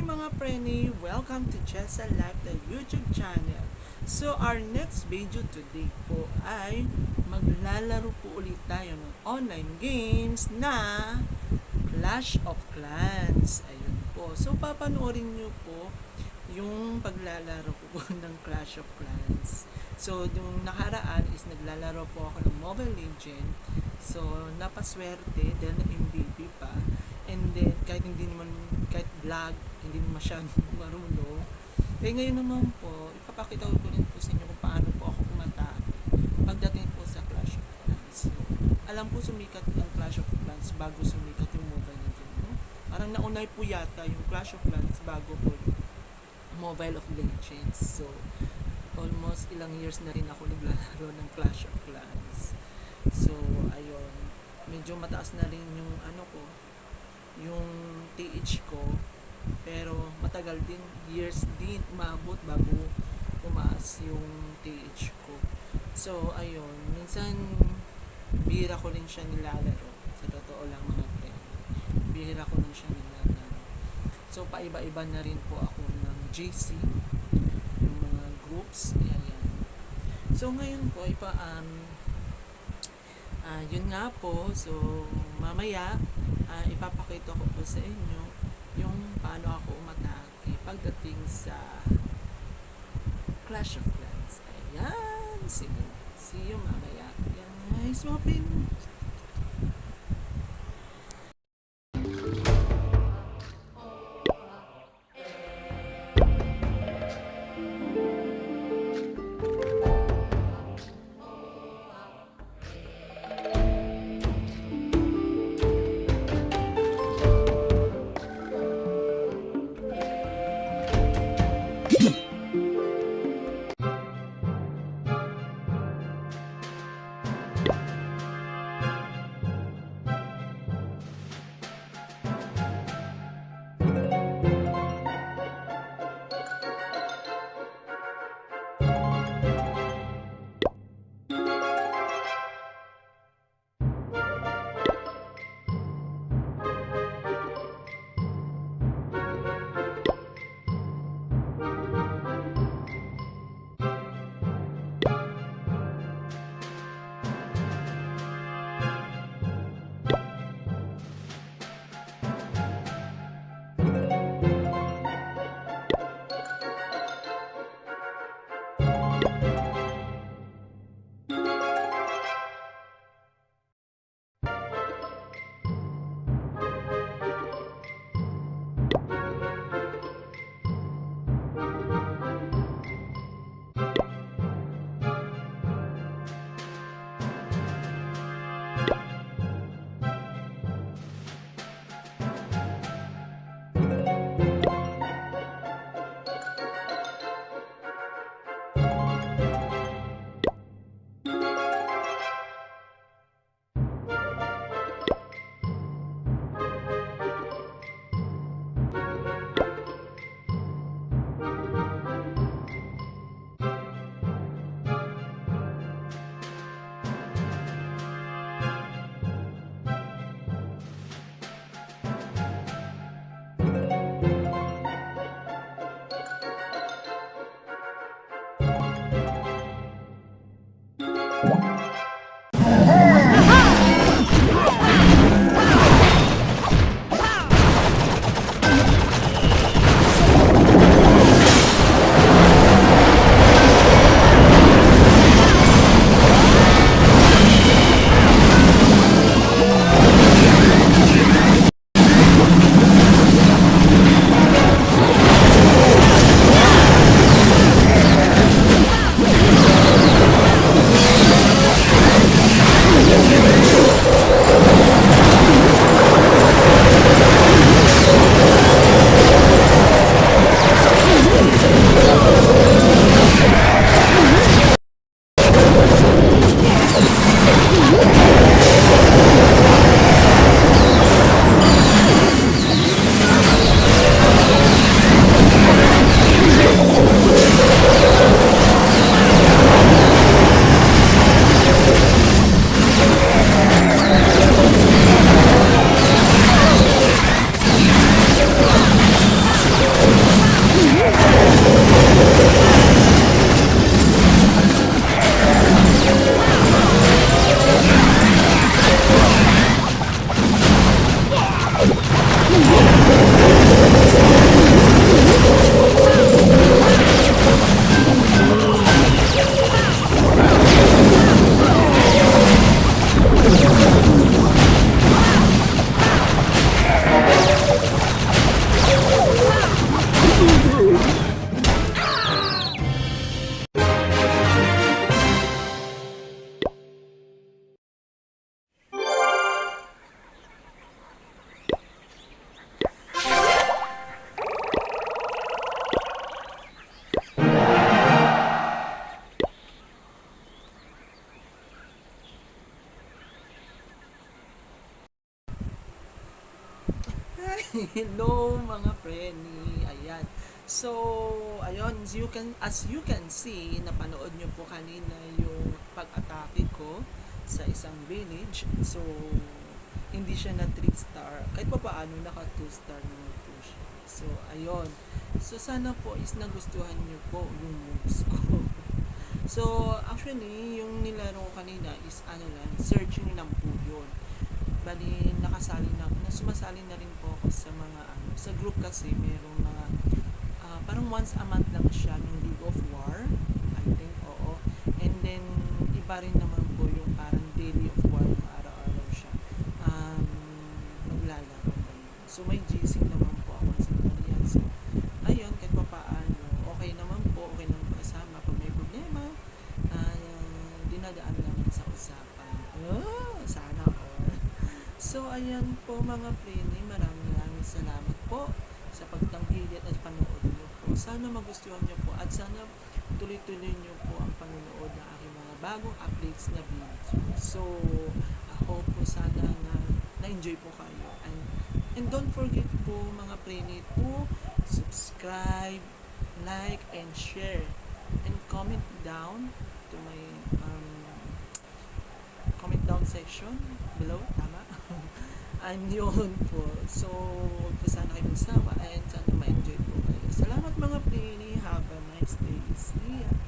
mga preni! Welcome to Chessa Life, the YouTube channel. So, our next video today po ay maglalaro po ulit tayo ng online games na Clash of Clans. Ayun po. So, papanoorin nyo po yung paglalaro po ng Clash of Clans. So, yung nakaraan is naglalaro po ako ng Mobile Legend. So, napaswerte dahil na-MVP pa. And then, kahit vlog, hindi naman masyadong marunong. Eh, ngayon naman po, ipapakita ko rin po sa inyo kung paano po ako kumata pagdating po sa Clash of Clans. So, alam po sumikat ang Clash of Clans bago sumikat yung Mobile Legends. No? Parang naunay po yata yung Clash of Clans bago po yung Mobile of Legends. So, almost ilang years na rin ako naglalaro ng Clash of Clans. So, ayun. Medyo mataas na rin yung yung TH ko. Pero matagal din, years din umabot bago tumaas yung TH ko. So, ayun. Minsan, bihira ko rin siya nilalaro. Sa totoo lang mga friend. Bihira ko rin siya nilalaro. So, paiba-iba na rin po ako ng GC. Yung mga groups. Ayan. So, ngayon po, yun nga po. So, mamaya, ipapakita ko po sa inyo yung paano ako umatake pagdating sa Clash of Clans. Ayan. Sige. See you mamaya. Ayan, guys. Mga friend. Hello mga preni. Ayan. So, ayun, as you can see, napanood nyo po kanina yung pag-atake ko sa isang village. So, hindi siya na 3 star. Kahit pa paano, naka 2 star naman po siya. So, ayun. So, sana po is nagustuhan nyo po yung moves ko. So, actually, yung nilaro ko kanina is searching lang po yun. Bali, sumasali na rin po ako sa mga sa group kasi merong mga parang once a month lang siya ng League of War, I think, oo. And then iba rin naman po yung parang Daily of War na araw-araw siya maglalaro ganun. So may GC naman po ako sa kanila. So ayun, kahit pa paano okay naman po, okay naman kasama pag may problema, dinadaan lang sa usapan. Sana all. So, ayan po mga prene, maraming salamat po sa pagtangkilik at panood niyo po. Sana magustuhan niyo po at sana tuloy-tuloy niyo po ang panonood ng aking mga bagong updates na video. So, I hope po sana na-enjoy po kayo. And don't forget po mga prene to subscribe, like, and share. And comment down to my comment down section below, tama? And yun po. So, huwag po sana kayo magsawa and sana ma-enjoy po kayo. Salamat mga Prini. Have a nice day. See ya.